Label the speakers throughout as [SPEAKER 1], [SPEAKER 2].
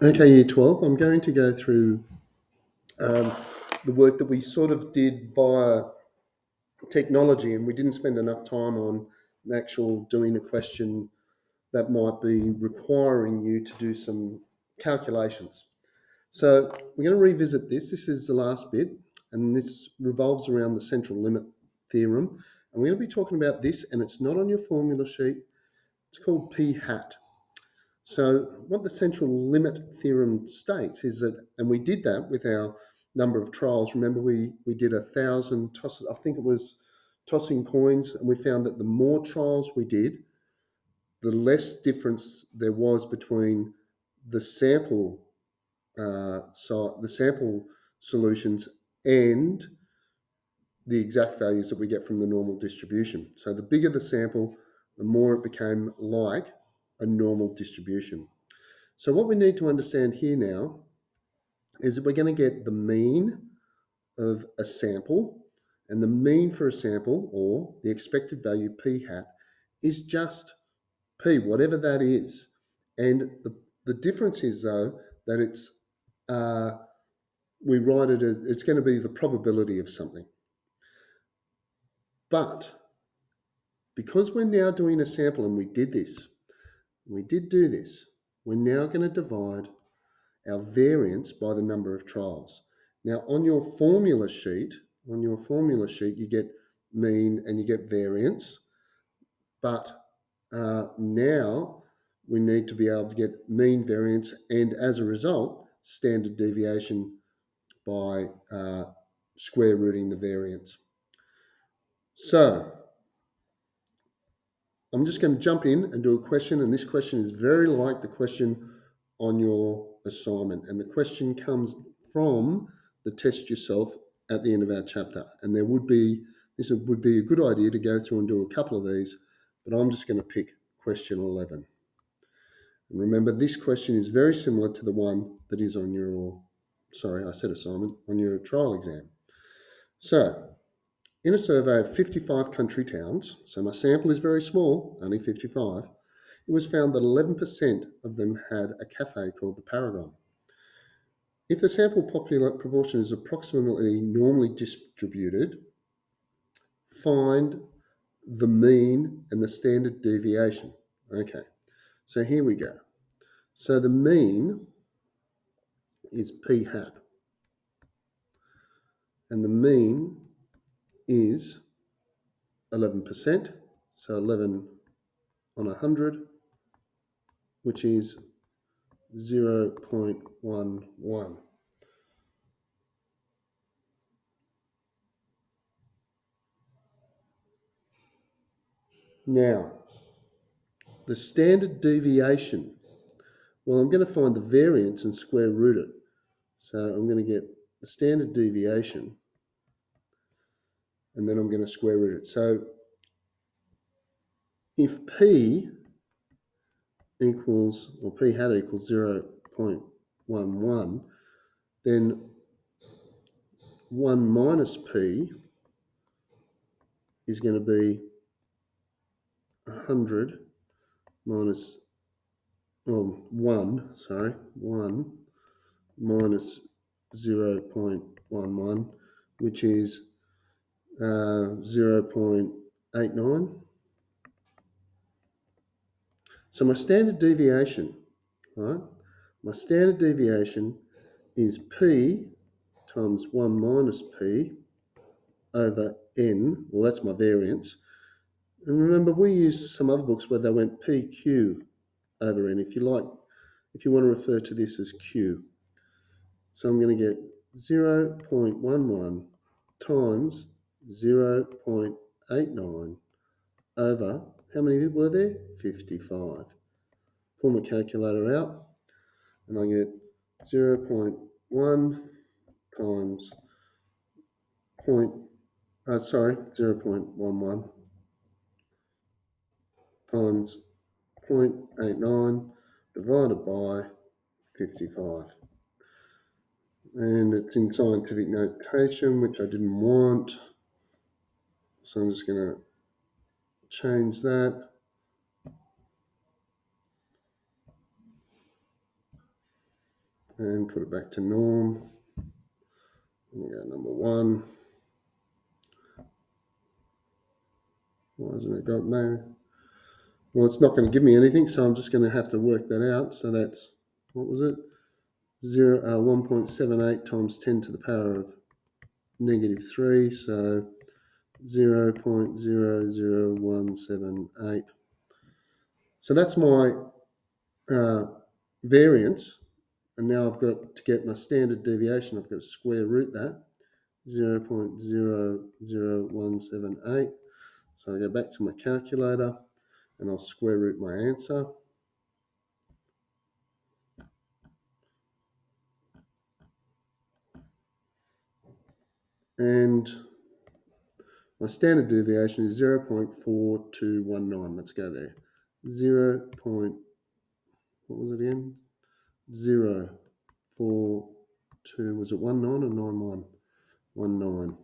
[SPEAKER 1] Okay, Year 12, I'm going to go through um, the work that we sort of did via technology, and we didn't spend enough time on actual doing a question that might be requiring you to do some calculations. So we're going to revisit this. This is the last bit, and this revolves around the central limit theorem. And we're going to be talking about this, and it's not on your formula sheet. It's called P hat. So what the central limit theorem states is that, and we did that with our number of trials. Remember, we did 1,000 tosses. I think it was tossing coins, and we found that the more trials we did, the less difference there was between the sample the sample solutions and the exact values that we get from the normal distribution. So the bigger the sample, the more it became like a normal distribution. So what we need to understand here now is that we're going to get the mean of a sample, and the mean for a sample, or the expected value p hat, is just p, whatever that is. And the difference is, though, that uh, we write it as it's going to be the probability of something. But because we're now doing a sample, and we did do this, we're now going to divide our variance by the number of trials. Now, on your formula sheet, you get mean and you get variance, but now we need to be able to get mean, variance, and as a result, standard deviation by square rooting the variance. So I'm just going to jump in and do a question, and this question is very like the question on your assignment, and the question comes from the test yourself at the end of our chapter. And this would be a good idea to go through and do a couple of these, but I'm just going to pick question 11. And remember, this question is very similar to the one that is on your, sorry, I said assignment, on your trial exam. So in a survey of 55 country towns, so my sample is very small, only 55, it was found that 11% of them had a cafe called the Paragon. If the sample proportion is approximately normally distributed, find the mean and the standard deviation. Okay, so here we go. So the mean is p hat, and the mean is 11%, so 11 on 100, which is 0.11. Now, the standard deviation, well, I'm going to find the variance and square root it. So I'm going to get the standard deviation, and then I'm going to square root it. So if p equals, or p hat equals 0.11, then 1 minus p is going to be 100 minus, 1 minus 0.11, which is 0.89. So my standard deviation, right? My standard deviation is p times 1 minus p over n. Well, that's my variance. And remember, we used some other books where they went pq over n. If you want to refer to this as q. So I'm going to get 0.11 times 0.89 over, how many were there? 55. Pull my calculator out, and I get 0.1 times 0.11 times 0.89 divided by 55. And it's in scientific notation, which I didn't want. So I'm just going to change that. and put it back to norm. We go number 1. Why hasn't it got no? Well, it's not going to give me anything, so I'm just going to have to work that out. So that's, what was it? 1.78 times 10 to the power of -3, so 0.00178. So that's my variance, and now I've got to get my standard deviation. I've got to square root that, 0.00178. So I go back to my calculator and I'll square root my answer. And my standard deviation is 0.4219. Let's go there. 0. What was it again? 0.42. Was it 19 or 91? 19.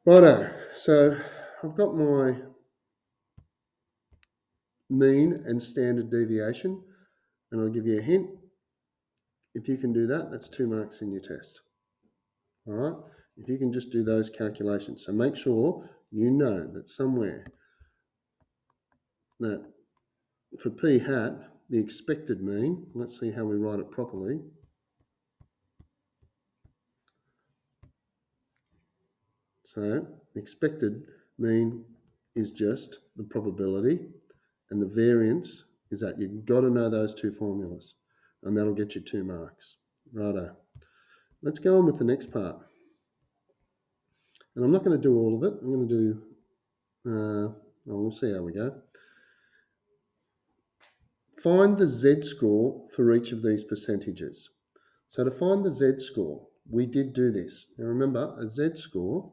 [SPEAKER 1] Righto. So I've got my mean and standard deviation, and I'll give you a hint. If you can do that, that's 2 marks in your test. All right? If you can just do those calculations. So make sure you know that somewhere that for p hat, the expected mean, let's see how we write it properly. So expected mean is just the probability, and the variance is that. You've got to know those 2 formulas, and that'll get you 2 marks. Righto. Let's go on with the next part. And I'm not going to do all of it. I'm going to do, well, we'll see how we go. Find the z-score for each of these percentages. So to find the z-score, we did do this. Now remember, a z-score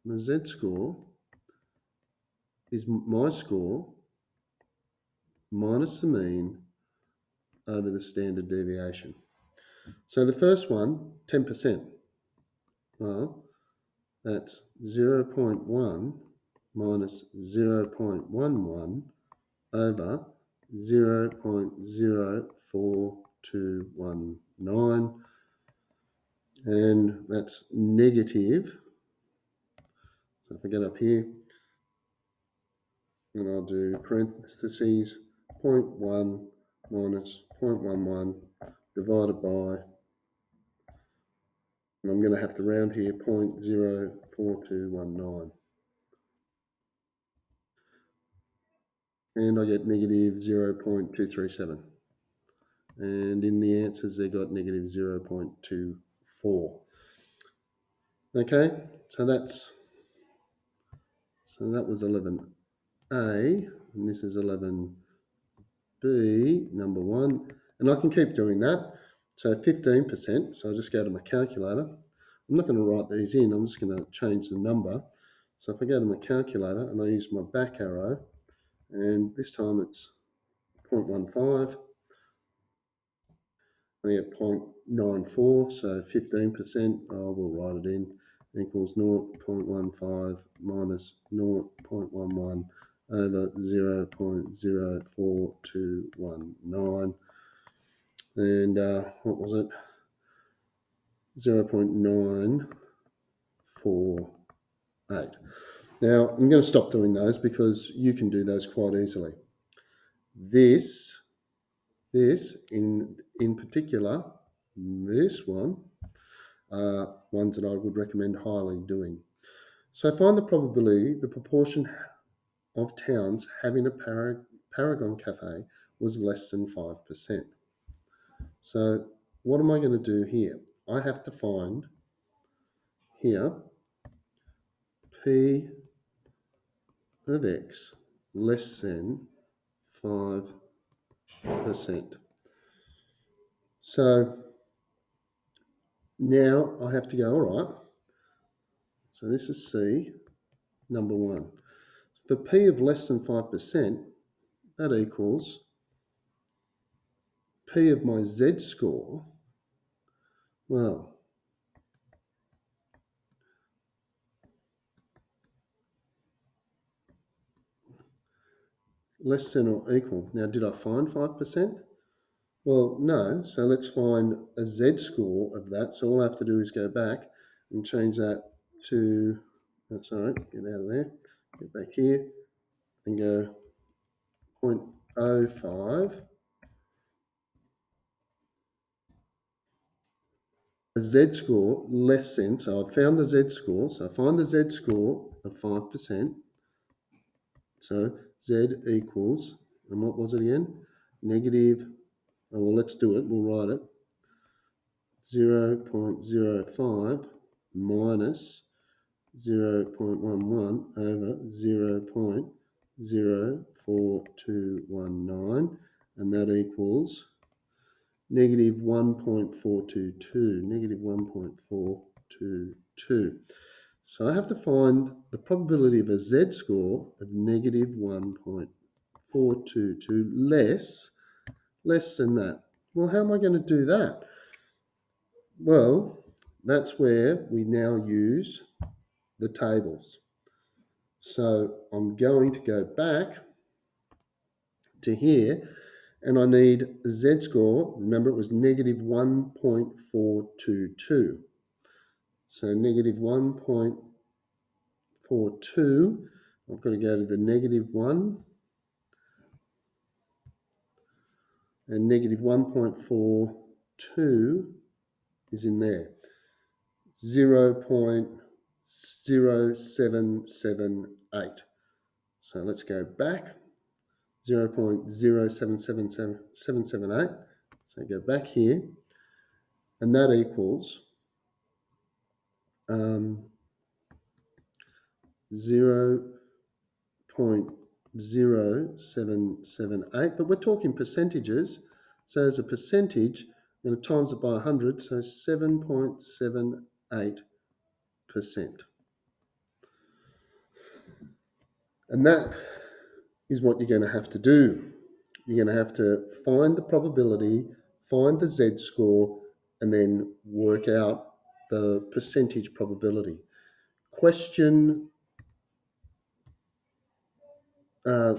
[SPEAKER 1] the z-score is my score minus the mean over the standard deviation. So the first one, 10%. Well, that's 0.1 minus 0.11 over 0.04219, and that's negative. So if I get up here, and I'll do parentheses 0.1 minus 0.11 divided by, and I'm going to have to round here, 0.04219. And I get negative 0.237. And in the answers, they got negative 0.24. Okay, so that was 11A, and this is 11B, number 1. And I can keep doing that. So 15%, so I'll just go to my calculator. I'm not going to write these in, I'm just going to change the number. So if I go to my calculator and I use my back arrow, and this time it's 0.15, I get 0.94, so 15%, I will write it in, equals 0.15 minus 0.11 over 0.04219. And what was it? 0.948. Now, I'm going to stop doing those because you can do those quite easily. This in particular, this one, are ones that I would recommend highly doing. So find the probability, the proportion of towns having a Paragon Cafe was less than 5%. So what am I going to do here? I have to find here P of X less than 5%. So now I have to go, all right, so this is C, number 1. For P of less than 5%, that equals P of my z-score. Well, less than or equal. Now, did I find 5%? Well, no. So let's find a z-score of that. So all I have to do is go back and change that to, that's all right, get out of there, get back here and go 0.05. A z-score less than, so I've found the z-score. So I find the z-score of 5%. So z equals, and what was it again? Negative, oh, well, let's do it. We'll write it. 0.05 minus 0.11 over 0.04219, and that equals negative 1.422, negative 1.422. So I have to find the probability of a z-score of negative 1.422 less than that. Well, how am I going to do that? Well, that's where we now use the tables. So I'm going to go back to here and I need a z-score. Remember, it was negative 1.422. So negative 1.42, I've got to go to the negative 1 and negative 1.42 is in there. 0.0778. So let's go back. 0.077778. So go back here, and that equals 0.0778. But we're talking percentages. So as a percentage, I'm going to times it by 100, so 7.78%. And that is what you're going to have to do. You're going to have to find the probability, find the z-score, and then work out the percentage probability. The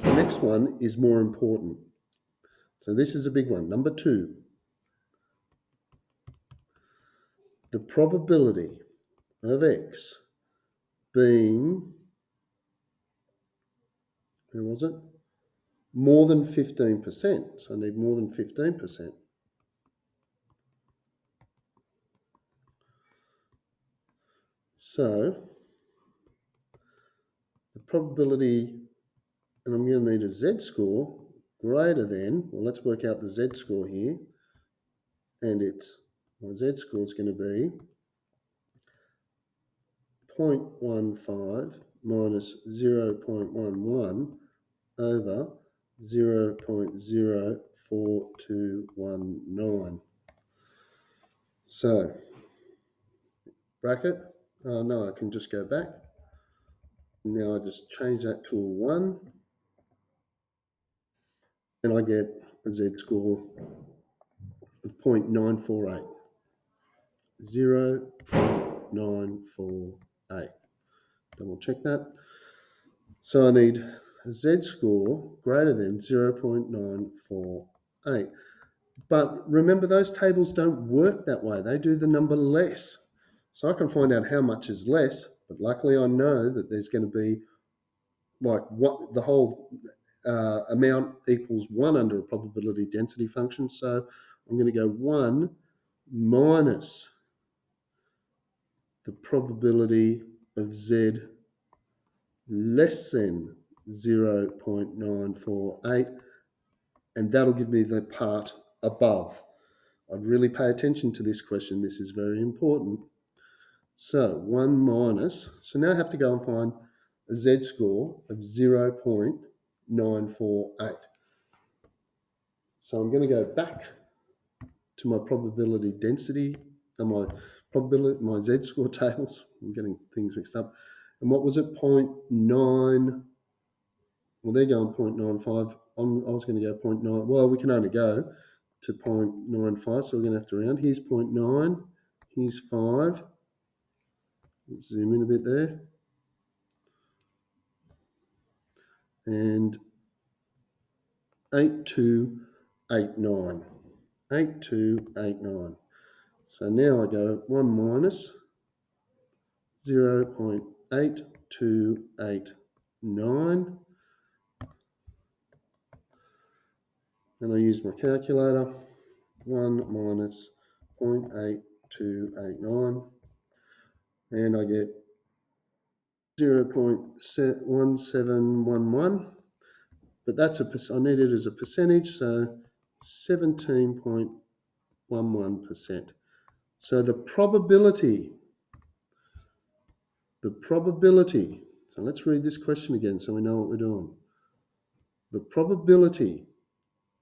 [SPEAKER 1] next one is more important. So this is a big one. Number 2, the probability of x being, where was it? More than 15%. So I need more than 15%. So the probability, and I'm going to need a z-score greater than, well, let's work out the z-score here. And my z-score is going to be 0.15 minus 0.11 over 0.04219. So, bracket, no, I can just go back. Now I just change that to a 1, and I get a z-score of 0.948. 0.948. Double check that. So I need a z-score greater than 0.948. But remember, those tables don't work that way. They do the number less. So I can find out how much is less, but luckily I know that there's going to be like what the whole amount equals 1 under a probability density function. So I'm going to go 1 minus the probability of z less than 0.948, and that'll give me the part above. I'd really pay attention to this question. This is very important. So 1 minus, so now I have to go and find a z-score of 0.948. So I'm going to go back to my probability density and my z-score tables. I'm getting things mixed up. And what was it? 0.9. Well, they're going 0.95. I was going to go 0.9. Well, we can only go to 0.95, so we're going to have to round. Here's 0.9. Here's 5. Let's zoom in a bit there. And 8289. 8289. So now I go 1 minus 0.8289, and I use my calculator. 1 minus 0.8289, and I get 0.1711, but that's I need it as a percentage, so 17.11%. So the probability, so let's read this question again so we know what we're doing. The probability,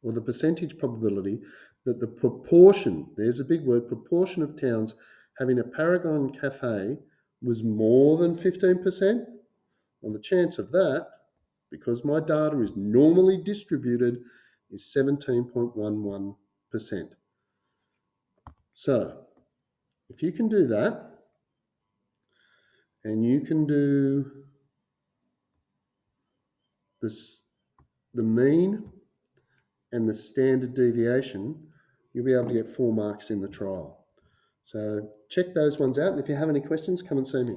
[SPEAKER 1] or the percentage probability, that the proportion, there's a big word, proportion of towns having a Paragon Cafe was more than 15%. Well, the chance of that, because my data is normally distributed, is 17.11%. So if you can do that, and you can do this, the mean and the standard deviation, you'll be able to get 4 marks in the trial. So check those ones out, and if you have any questions, come and see me.